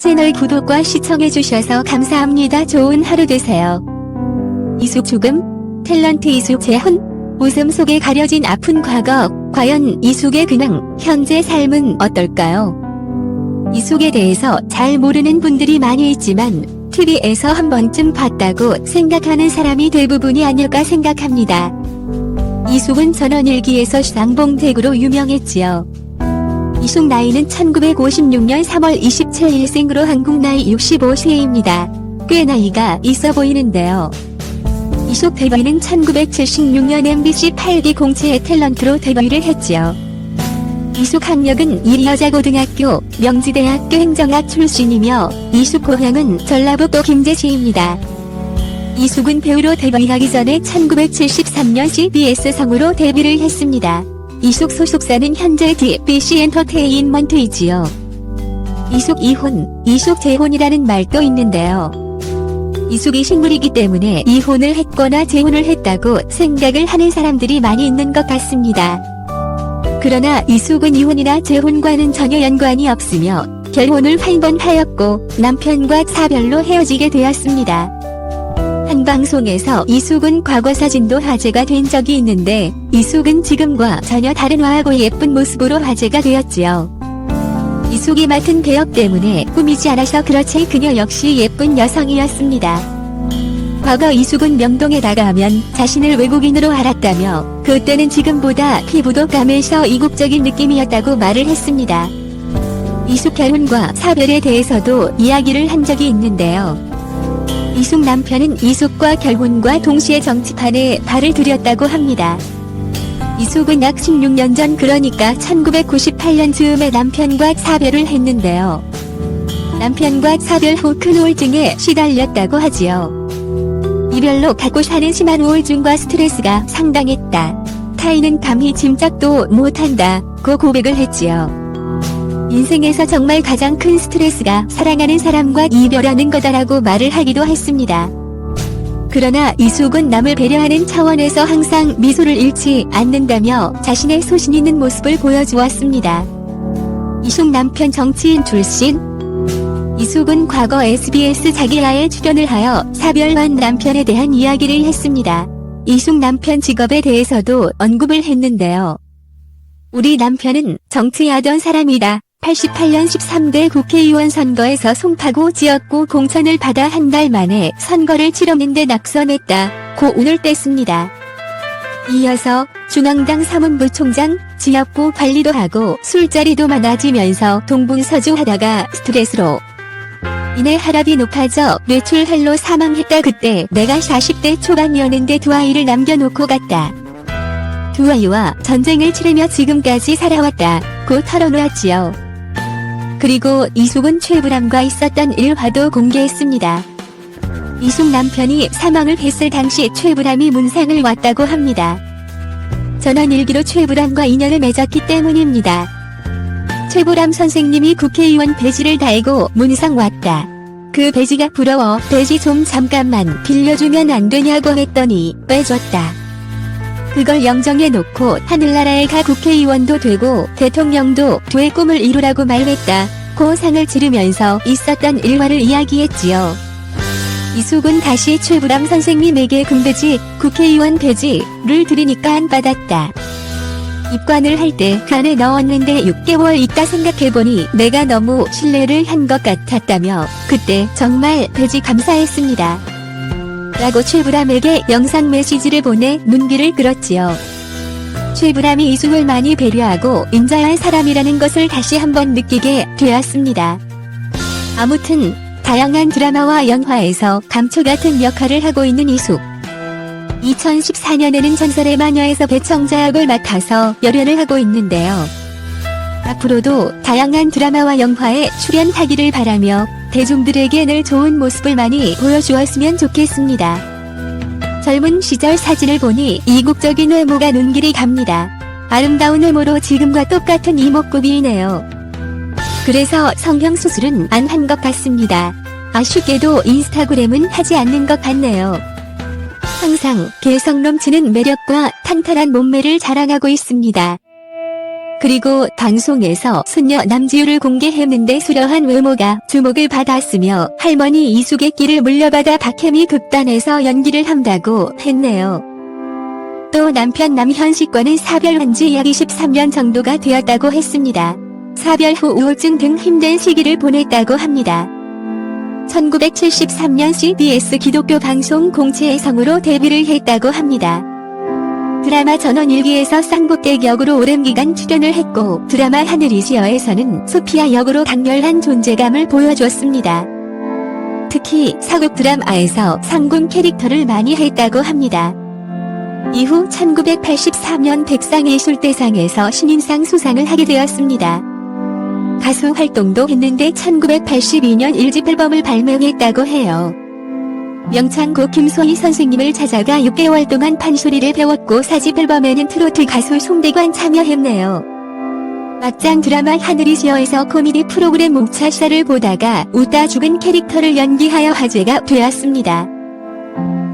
채널 구독과 시청해주셔서 감사합니다. 좋은 하루 되세요. 이숙 죽음, 탤런트 이숙 재혼, 웃음 속에 가려진 아픈 과거, 과연 이숙의 근황, 현재 삶은 어떨까요? 이숙에 대해서 잘 모르는 분들이 많이 있지만 TV에서 한 번쯤 봤다고 생각하는 사람이 대부분이 아닐까 생각합니다. 이숙은 전원일기에서 쌍봉댁으로 유명했지요. 이숙 나이는 1956년 3월 27일 생으로 한국 나이 65세입니다. 꽤 나이가 있어 보이는데요. 이숙 데뷔는 1976년 MBC 8기 공채의 탤런트로 데뷔를 했지요. 이숙 학력은 일여자고등학교, 명지대학교 행정학 출신이며 이숙 고향은 전라북도 김제시입니다. 이숙은 배우로 데뷔하기 전에 1973년 CBS 성우로 데뷔를 했습니다. 이숙 소속사는 현재 DBC 엔터테인먼트이지요. 이숙 이혼, 이숙 재혼이라는 말도 있는데요. 이숙이 식물이기 때문에 이혼을 했거나 재혼을 했다고 생각을 하는 사람들이 많이 있는 것 같습니다. 그러나 이숙은 이혼이나 재혼과는 전혀 연관이 없으며 결혼을 한 번 하였고 남편과 사별로 헤어지게 되었습니다. 한 방송에서 이숙은 과거 사진도 화제가 된 적이 있는데 이숙은 지금과 전혀 다른 화하고 예쁜 모습으로 화제가 되었지요. 이숙이 맡은 배역 때문에 꾸미지 않아서 그렇지 그녀 역시 예쁜 여성이었습니다. 과거 이숙은 명동에 나가면 자신을 외국인으로 알았다며 그때는 지금보다 피부도 까매서 이국적인 느낌이었다고 말을 했습니다. 이숙 결혼과 사별에 대해서도 이야기를 한 적이 있는데요. 이숙 남편은 이숙과 결혼과 동시에 정치판에 발을 들였다고 합니다. 이숙은 약 16년 전 그러니까 1998년 즈음에 남편과 사별을 했는데요. 남편과 사별 후 큰 우울증에 시달렸다고 하지요. 이별로 갖고 사는 심한 우울증과 스트레스가 상당했다. 타인은 감히 짐작도 못한다고 고백을 했지요. 인생에서 정말 가장 큰 스트레스가 사랑하는 사람과 이별하는 거다라고 말을 하기도 했습니다. 그러나 이숙은 남을 배려하는 차원에서 항상 미소를 잃지 않는다며 자신의 소신 있는 모습을 보여주었습니다. 이숙 남편 정치인 출신. 이숙은 과거 SBS 자기야에 출연을 하여 사별한 남편에 대한 이야기를 했습니다. 이숙 남편 직업에 대해서도 언급을 했는데요. 우리 남편은 정치하던 사람이다. 88년 13대 국회의원 선거에서 송파구 지역구 공천을 받아 한 달 만에 선거를 치렀는데 낙선했다. 고 운을 뗐습니다. 이어서 중앙당 사문부총장, 지역구 관리도 하고 술자리도 많아지면서 동분서주하다가 스트레스로 인해 혈압이 높아져 뇌출혈로 사망했다. 그때 내가 40대 초반이었는데 두 아이를 남겨놓고 갔다. 두 아이와 전쟁을 치르며 지금까지 살아왔다. 고 털어놓았지요. 그리고 이숙은 최불암과 있었던 일화도 공개했습니다. 이숙 남편이 사망을 했을 당시 최불암이 문상을 왔다고 합니다. 전원일기로 최불암과 인연을 맺었기 때문입니다. 최불암 선생님이 국회의원 배지를 달고 문상 왔다. 그 배지가 부러워 배지 좀 잠깐만 빌려주면 안 되냐고 했더니 빼줬다. 그걸 영정해 놓고 하늘나라에 가 국회의원도 되고 대통령도 돼 꿈을 이루라고 말했다. 고 상을 지르면서 있었던 일화를 이야기했지요. 이숙은 다시 최불암 선생님에게 금배지, 국회의원 배지를 드리니까 안 받았다. 입관을 할 때 그 안에 넣었는데 6개월 있다 생각해보니 내가 너무 신뢰를 한 것 같았다며 그때 정말 배지 감사했습니다. 라고 최불암에게 영상 메시지를 보내 눈길을 끌었지요. 최불암이 이숙을 많이 배려하고 인자한 사람이라는 것을 다시 한번 느끼게 되었습니다. 아무튼 다양한 드라마와 영화에서 감초 같은 역할을 하고 있는 이숙. 2014년에는 전설의 마녀에서 배청자 역을 맡아서 열연을 하고 있는데요. 앞으로도 다양한 드라마와 영화에 출연하기를 바라며 대중들에게 늘 좋은 모습을 많이 보여주었으면 좋겠습니다. 젊은 시절 사진을 보니 이국적인 외모가 눈길이 갑니다. 아름다운 외모로 지금과 똑같은 이목구비이네요. 그래서 성형수술은 안 한 것 같습니다. 아쉽게도 인스타그램은 하지 않는 것 같네요. 항상 개성 넘치는 매력과 탄탄한 몸매를 자랑하고 있습니다. 그리고 방송에서 손녀 남지우를 공개했는데 수려한 외모가 주목을 받았으며 할머니 이숙의 끼를 물려받아 박혜미 극단에서 연기를 한다고 했네요. 또 남편 남현식과는 사별한 지 약 23년 정도가 되었다고 했습니다. 사별 후 우울증 등 힘든 시기를 보냈다고 합니다. 1973년 CBS 기독교 방송 공채의 성으로 데뷔를 했다고 합니다. 드라마 전원일기에서 쌍복댁 역으로 오랜 기간 출연을 했고 드라마 하늘이시여에서는 소피아 역으로 강렬한 존재감을 보여줬습니다. 특히 사극 드라마에서 상군 캐릭터를 많이 했다고 합니다. 이후 1984년 백상예술대상에서 신인상 수상을 하게 되었습니다. 가수 활동도 했는데 1982년 1집 앨범을 발매했다고 해요. 명창곡 김소희 선생님을 찾아가 6개월 동안 판소리를 배웠고 4집 앨범에는 트로트 가수 송대관 참여했네요. 막장 드라마 하늘이시여에서 코미디 프로그램 묵차사를 보다가 웃다 죽은 캐릭터를 연기하여 화제가 되었습니다.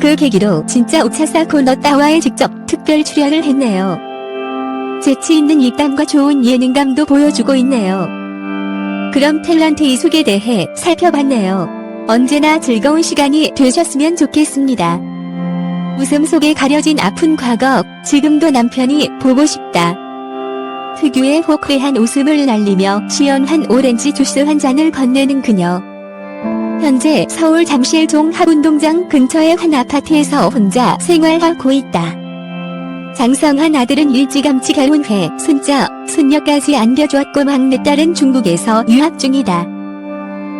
그 계기로 진짜 우차사 코너 따와에 직접 특별 출연을 했네요. 재치 있는 입담과 좋은 예능감도 보여주고 있네요. 그럼 탤런트 이숙에 대해 살펴봤네요. 언제나 즐거운 시간이 되셨으면 좋겠습니다. 웃음 속에 가려진 아픈 과거, 지금도 남편이 보고 싶다. 특유의 호쾌한 웃음을 날리며 시원한 오렌지 주스 한 잔을 건네는 그녀. 현재 서울 잠실 종합운동장 근처의 한 아파트에서 혼자 생활하고 있다. 장성한 아들은 일찌감치 결혼해 손자, 손녀까지 안겨주었고 막내딸은 중국에서 유학 중이다.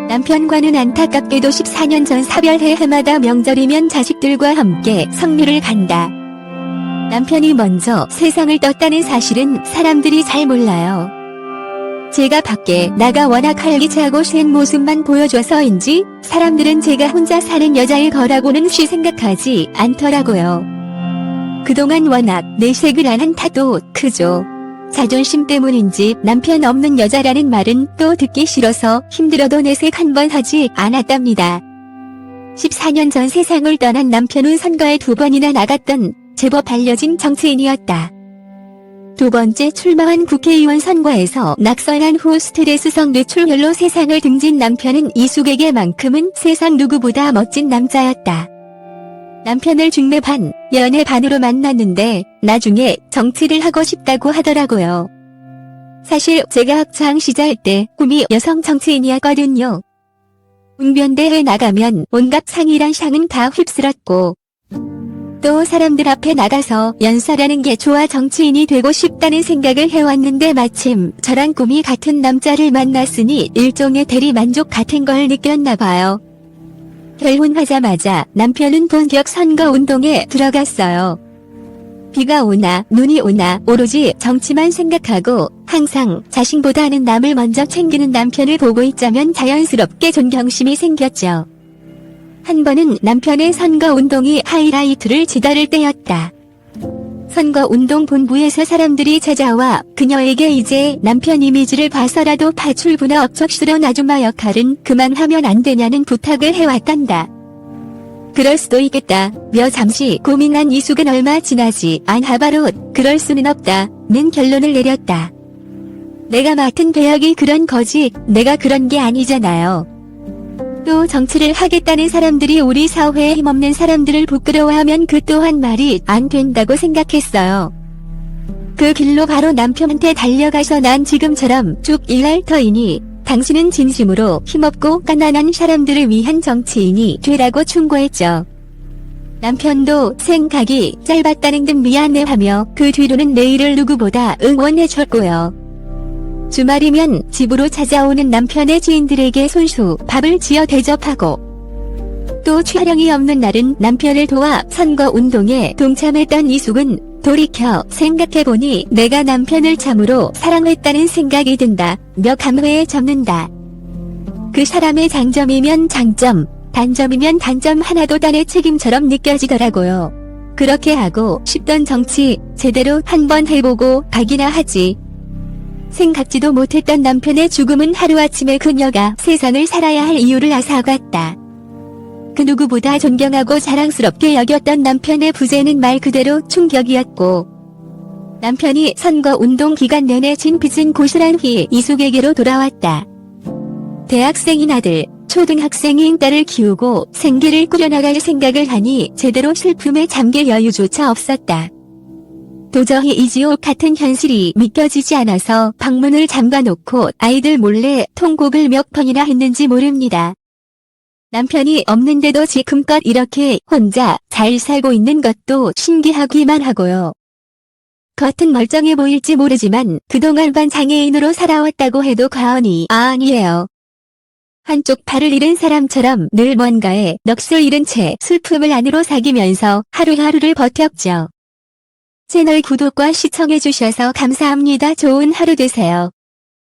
남편과는 안타깝게도 14년 전 사별해 해마다 명절이면 자식들과 함께 성묘를 간다. 남편이 먼저 세상을 떴다는 사실은 사람들이 잘 몰라요. 제가 밖에 나가 워낙 활기차고 센 모습만 보여줘서인지 사람들은 제가 혼자 사는 여자일 거라고는 쉬 생각하지 않더라고요. 그동안 워낙 내색을 안 한 타도 크죠. 자존심 때문인지 남편 없는 여자라는 말은 또 듣기 싫어서 힘들어도 내색 한 번 하지 않았답니다. 14년 전 세상을 떠난 남편은 선거에 2번이나 나갔던 제법 알려진 정치인이었다. 2번째 출마한 국회의원 선거에서 낙선한 후 스트레스성 뇌출혈로 세상을 등진 남편은 이숙에게만큼은 세상 누구보다 멋진 남자였다. 남편을 중매 반, 연애 반으로 만났는데 나중에 정치를 하고 싶다고 하더라고요. 사실 제가 학창 시절 때 꿈이 여성 정치인이었거든요. 웅변대회에 나가면 온갖 상이란 상은 다 휩쓸었고 또 사람들 앞에 나가서 연설하는 게 좋아 정치인이 되고 싶다는 생각을 해왔는데 마침 저랑 꿈이 같은 남자를 만났으니 일종의 대리만족 같은 걸 느꼈나봐요. 결혼하자마자 남편은 본격 선거운동에 들어갔어요. 비가 오나 눈이 오나 오로지 정치만 생각하고 항상 자신보다는 남을 먼저 챙기는 남편을 보고 있자면 자연스럽게 존경심이 생겼죠. 한 번은 남편의 선거운동이 하이라이트를 치달을 때였다. 선거운동 본부에서 사람들이 찾아와 그녀에게 이제 남편 이미지를 봐서라도 파출부나 억척스러운 아줌마 역할은 그만하면 안 되냐는 부탁을 해왔단다. 그럴 수도 있겠다 며 잠시 고민한 이숙은 얼마 지나지 않아 바로 그럴 수는 없다는 결론을 내렸다. 내가 맡은 배역이 그런 거지 내가 그런 게 아니잖아요. 또 정치를 하겠다는 사람들이 우리 사회에 힘없는 사람들을 부끄러워하면 그 또한 말이 안 된다고 생각했어요. 그 길로 바로 남편한테 달려가서 난 지금처럼 쭉 일할 터이니 당신은 진심으로 힘없고 가난한 사람들을 위한 정치인이 되라고 충고했죠. 남편도 생각이 짧았다는 듯 미안해하며 그 뒤로는 내 일을 누구보다 응원해줬고요. 주말이면 집으로 찾아오는 남편의 지인들에게 손수 밥을 지어 대접하고 또 촬영이 없는 날은 남편을 도와 선거운동에 동참했던 이숙은 돌이켜 생각해보니 내가 남편을 참으로 사랑했다는 생각이 든다 며 감회에 젖는다. 그 사람의 장점이면 장점, 단점이면 단점 하나도 딴의 책임처럼 느껴지더라고요. 그렇게 하고 싶던 정치 제대로 한번 해보고 가기나 하지. 생각지도 못했던 남편의 죽음은 하루아침에 그녀가 세상을 살아야 할 이유를 앗아갔다. 그 누구보다 존경하고 자랑스럽게 여겼던 남편의 부재는 말 그대로 충격이었고 남편이 선거 운동 기간 내내 진 빚은 고스란히 이숙에게로 돌아왔다. 대학생인 아들, 초등학생인 딸을 키우고 생계를 꾸려나갈 생각을 하니 제대로 슬픔에 잠길 여유조차 없었다. 도저히 이 지옥 같은 현실이 믿겨지지 않아서 방문을 잠가놓고 아이들 몰래 통곡을 몇 번이나 했는지 모릅니다. 남편이 없는데도 지금껏 이렇게 혼자 잘 살고 있는 것도 신기하기만 하고요. 겉은 멀쩡해 보일지 모르지만 그동안 장애인으로 살아왔다고 해도 과언이 아니에요. 한쪽 팔을 잃은 사람처럼 늘 뭔가에 넋을 잃은 채 슬픔을 안으로 사기면서 하루하루를 버텼죠. 채널 구독과 시청해주셔서 감사합니다. 좋은 하루 되세요.